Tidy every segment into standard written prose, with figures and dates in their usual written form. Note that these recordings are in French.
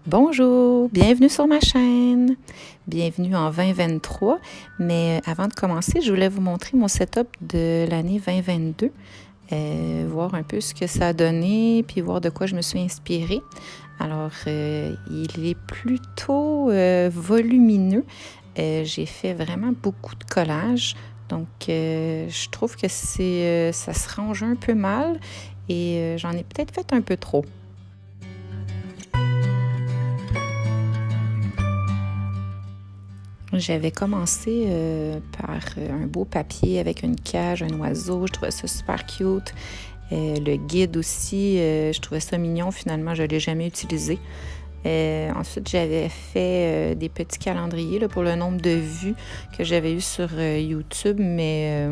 Bonjour, bienvenue sur ma chaîne, bienvenue en 2023, mais avant de commencer, je voulais vous montrer mon setup de l'année 2022, voir un peu ce que ça a donné, puis voir de quoi je me suis inspirée. Alors, il est plutôt volumineux, j'ai fait vraiment beaucoup de collages, donc je trouve que ça se range un peu mal et j'en ai peut-être fait un peu trop. J'avais commencé par un beau papier avec une cage, un oiseau. Je trouvais ça super cute. Le guide aussi, je trouvais ça mignon. Finalement, je ne l'ai jamais utilisé. Ensuite, j'avais fait des petits calendriers là, pour le nombre de vues que j'avais eu sur YouTube, mais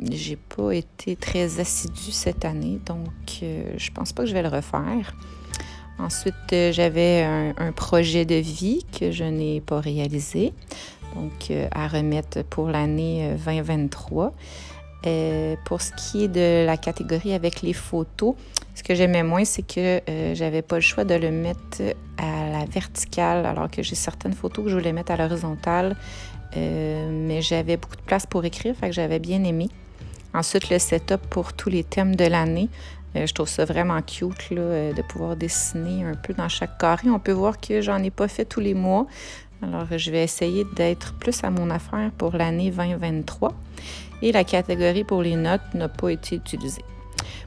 j'ai pas été très assidue cette année, donc je pense pas que je vais le refaire. Ensuite, j'avais un projet de vie que je n'ai pas réalisé, donc à remettre pour l'année 2023. Pour ce qui est de la catégorie avec les photos, ce que j'aimais moins, c'est que j'avais pas le choix de le mettre à la verticale, alors que j'ai certaines photos que je voulais mettre à l'horizontale, mais j'avais beaucoup de place pour écrire, fait que j'avais bien aimé. Ensuite, le setup pour tous les thèmes de l'année. Je trouve ça vraiment cute là, de pouvoir dessiner un peu dans chaque carré. On peut voir que j'en ai pas fait tous les mois. Alors, je vais essayer d'être plus à mon affaire pour l'année 2023. Et la catégorie pour les notes n'a pas été utilisée.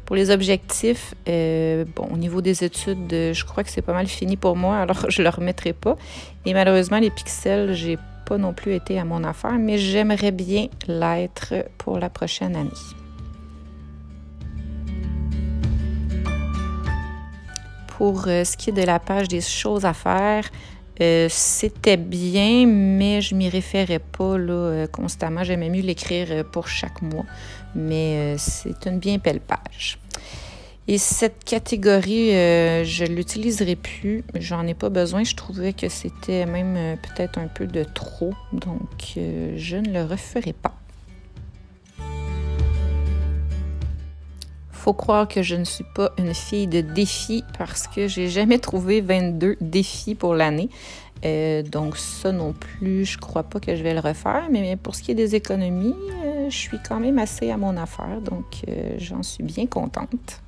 Pour les objectifs, au niveau des études, je crois que c'est pas mal fini pour moi, alors je ne le remettrai pas. Et malheureusement, les pixels, j'ai pas non plus été à mon affaire, mais j'aimerais bien l'être pour la prochaine année. Pour ce qui est de la page des choses à faire, c'était bien, mais je m'y référais pas là, constamment. J'aimais mieux l'écrire pour chaque mois, mais c'est une bien belle page. Et cette catégorie, je ne l'utiliserai plus. J'en ai pas besoin. Je trouvais que c'était même peut-être un peu de trop, donc je ne le referai pas. Faut croire que je ne suis pas une fille de défis parce que j'ai jamais trouvé 22 défis pour l'année. Donc ça non plus, je crois pas que je vais le refaire. Mais pour ce qui est des économies, je suis quand même assez à mon affaire. Donc j'en suis bien contente.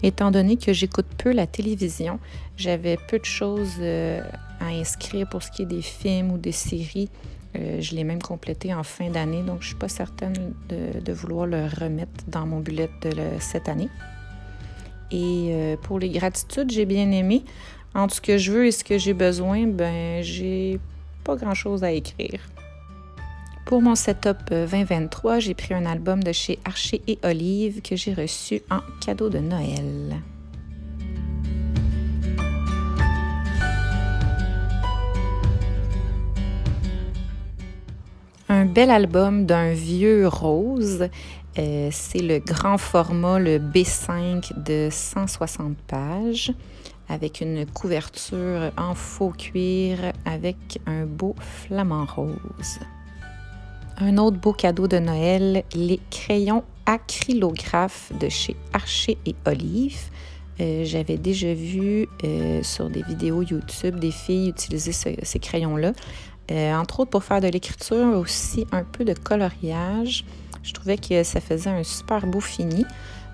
Étant donné que j'écoute peu la télévision, j'avais peu de choses à inscrire pour ce qui est des films ou des séries. Je l'ai même complété en fin d'année, donc je ne suis pas certaine de vouloir le remettre dans mon bullet de cette année. Et pour les gratitudes, j'ai bien aimé. Entre ce que je veux et ce que j'ai besoin, j'ai pas grand-chose à écrire. Pour mon setup 2023, j'ai pris un album de chez Archer et Olive que j'ai reçu en cadeau de Noël. Un bel album d'un vieux rose. C'est le grand format, le B5 de 160 pages, avec une couverture en faux cuir avec un beau flamant rose. Un autre beau cadeau de Noël, les crayons acrylographes de chez Archer et Olive. J'avais déjà vu sur des vidéos YouTube des filles utiliser ces crayons-là. Entre autres pour faire de l'écriture, aussi un peu de coloriage. Je trouvais que ça faisait un super beau fini.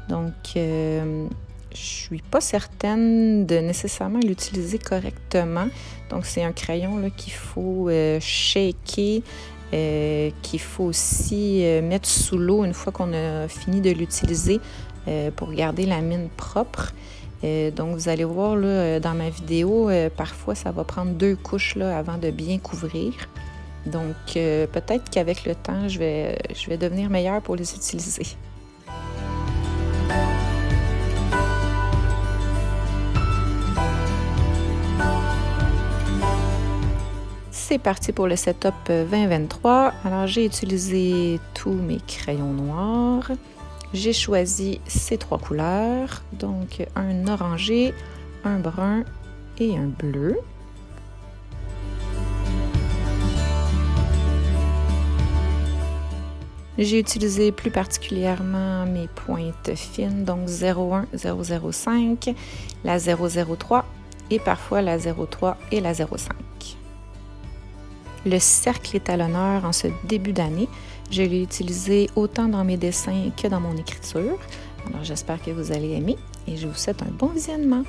Donc, je suis pas certaine de nécessairement l'utiliser correctement. Donc, c'est un crayon là, qu'il faut shaker, qu'il faut aussi mettre sous l'eau une fois qu'on a fini de l'utiliser pour garder la mine propre. Donc, vous allez voir là, dans ma vidéo, parfois, ça va prendre 2 couches là, avant de bien couvrir. Donc, peut-être qu'avec le temps, je vais devenir meilleure pour les utiliser. C'est parti pour le setup 2023. Alors, j'ai utilisé tous mes crayons noirs. J'ai choisi ces 3 couleurs, donc un orangé, un brun et un bleu. J'ai utilisé plus particulièrement mes pointes fines, donc 01, 005, la 003 et parfois la 03 et la 05. Le cercle est à l'honneur en ce début d'année. Je l'ai utilisé autant dans mes dessins que dans mon écriture. Alors j'espère que vous allez aimer et je vous souhaite un bon visionnement.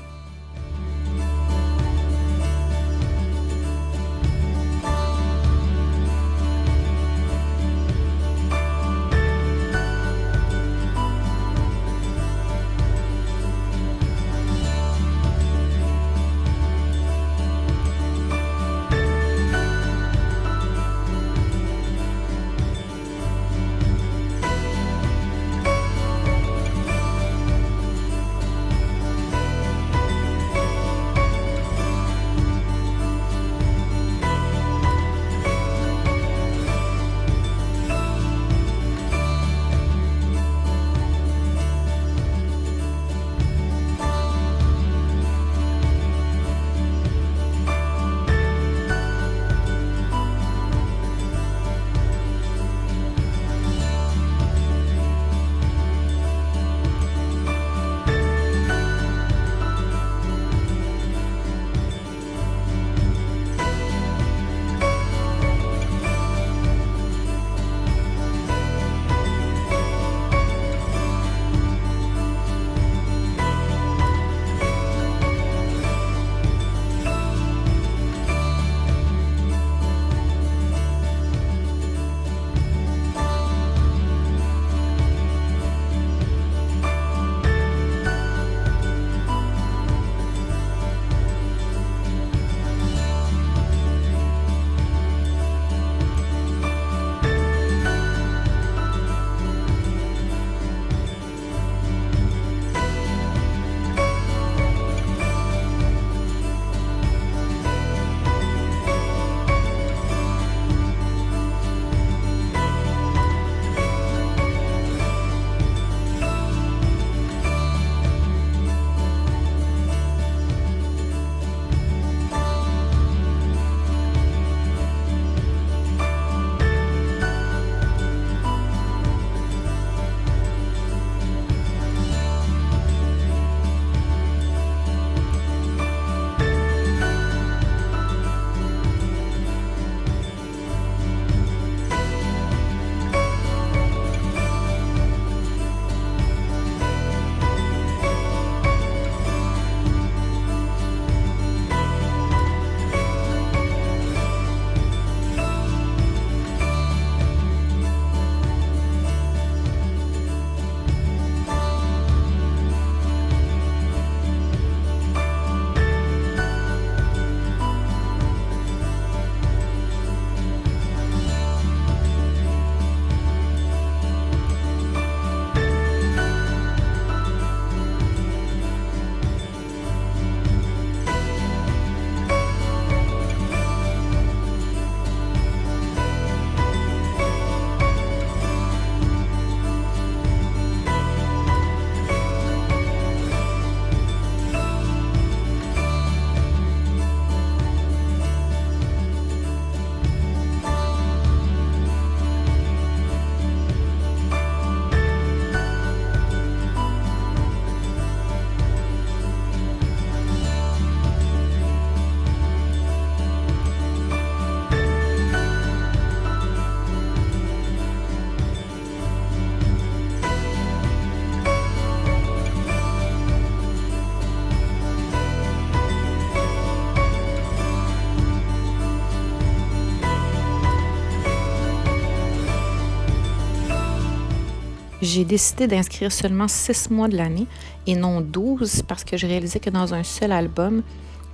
J'ai décidé d'inscrire seulement 6 mois de l'année et non 12 parce que je réalisais que dans un seul album,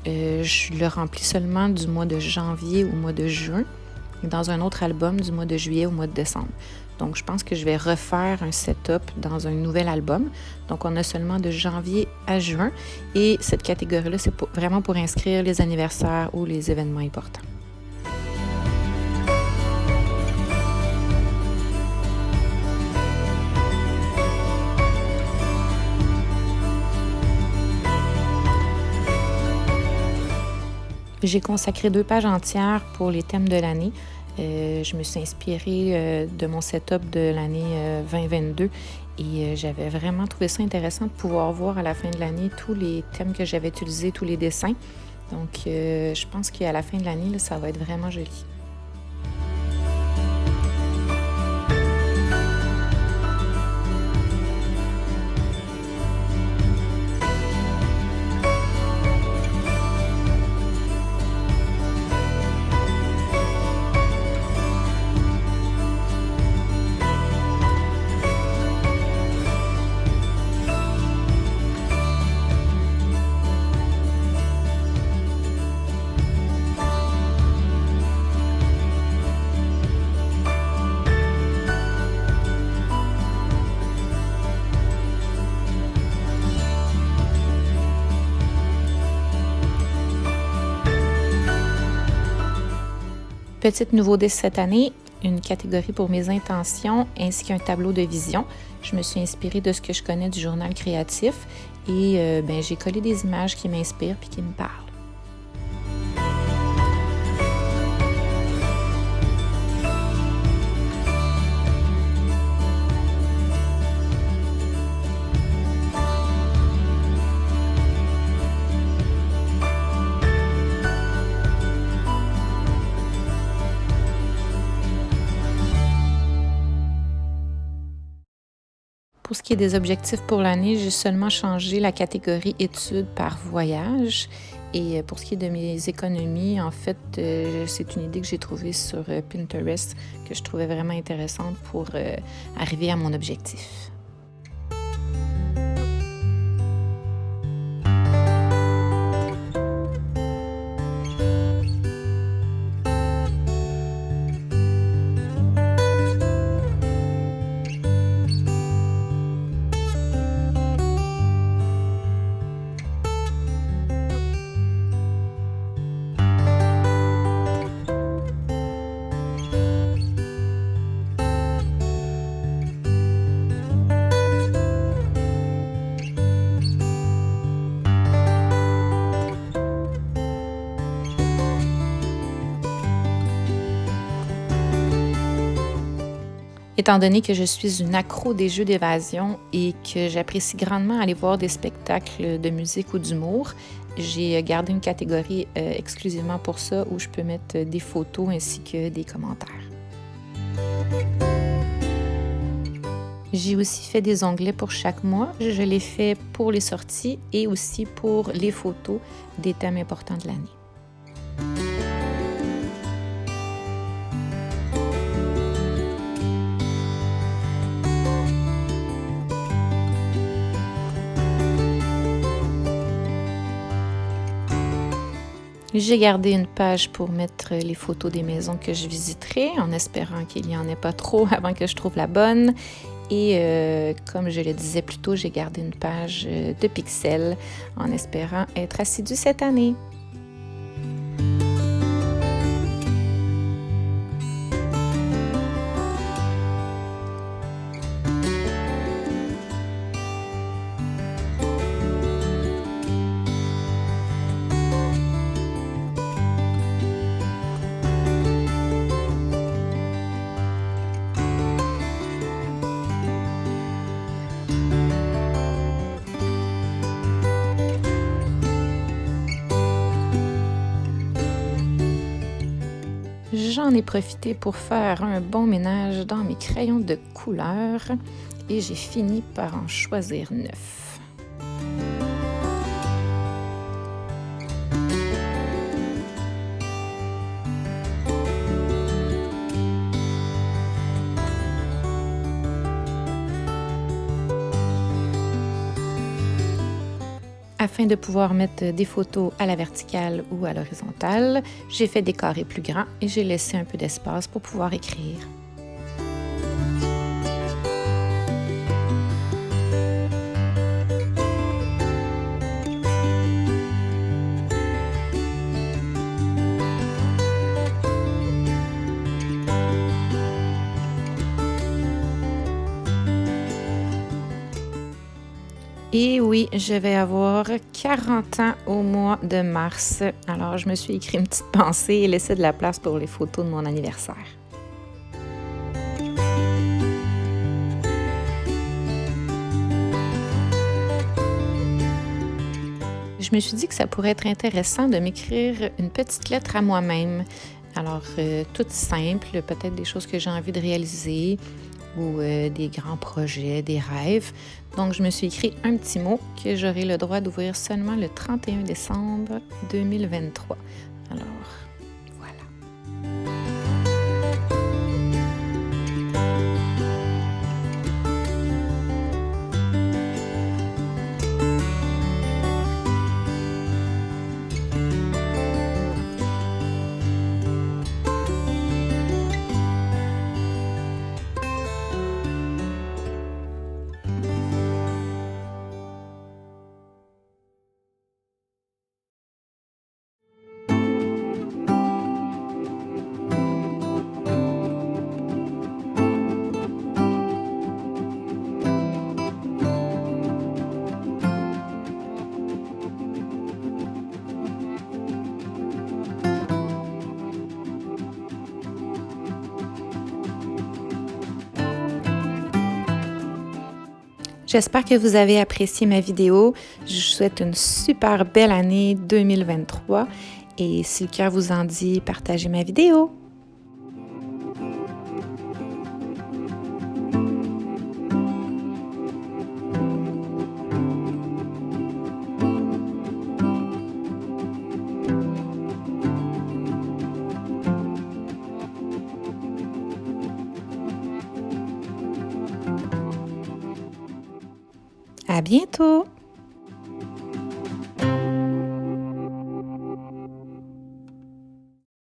je le remplis seulement du mois de janvier au mois de juin et dans un autre album du mois de juillet au mois de décembre. Donc, je pense que je vais refaire un setup dans un nouvel album. Donc, on a seulement de janvier à juin et cette catégorie-là, c'est vraiment pour inscrire les anniversaires ou les événements importants. J'ai consacré 2 pages entières pour les thèmes de l'année. Je me suis inspirée de mon setup de l'année 2022 Et j'avais vraiment trouvé ça intéressant de pouvoir voir à la fin de l'année tous les thèmes que j'avais utilisés, tous les dessins. Donc, je pense qu'à la fin de l'année, là, ça va être vraiment joli. Petite nouveauté cette année, une catégorie pour mes intentions ainsi qu'un tableau de vision. Je me suis inspirée de ce que je connais du journal créatif et j'ai collé des images qui m'inspirent puis qui me parlent. Pour ce qui est des objectifs pour l'année, j'ai seulement changé la catégorie études par voyage. Et pour ce qui est de mes économies, en fait, c'est une idée que j'ai trouvée sur Pinterest que je trouvais vraiment intéressante pour arriver à mon objectif. Étant donné que je suis une accro des jeux d'évasion et que j'apprécie grandement aller voir des spectacles de musique ou d'humour, j'ai gardé une catégorie exclusivement pour ça où je peux mettre des photos ainsi que des commentaires. J'ai aussi fait des onglets pour chaque mois. Je l'ai fait pour les sorties et aussi pour les photos des thèmes importants de l'année. J'ai gardé une page pour mettre les photos des maisons que je visiterai, en espérant qu'il n'y en ait pas trop avant que je trouve la bonne. Et comme je le disais plus tôt, j'ai gardé une page de pixels, en espérant être assidue cette année. J'en ai profité pour faire un bon ménage dans mes crayons de couleur et j'ai fini par en choisir 9. Afin de pouvoir mettre des photos à la verticale ou à l'horizontale, j'ai fait des carrés plus grands et j'ai laissé un peu d'espace pour pouvoir écrire. Et oui, je vais avoir 40 ans au mois de mars. Alors, je me suis écrit une petite pensée et laissé de la place pour les photos de mon anniversaire. je me suis dit que ça pourrait être intéressant de m'écrire une petite lettre à moi-même. Alors, toute simple, peut-être des choses que j'ai envie de réaliser ou des grands projets, des rêves. Donc, je me suis écrit un petit mot que j'aurai le droit d'ouvrir seulement le 31 décembre 2023. Alors, voilà. J'espère que vous avez apprécié ma vidéo. Je vous souhaite une super belle année 2023 et si le cœur vous en dit, partagez ma vidéo. À bientôt!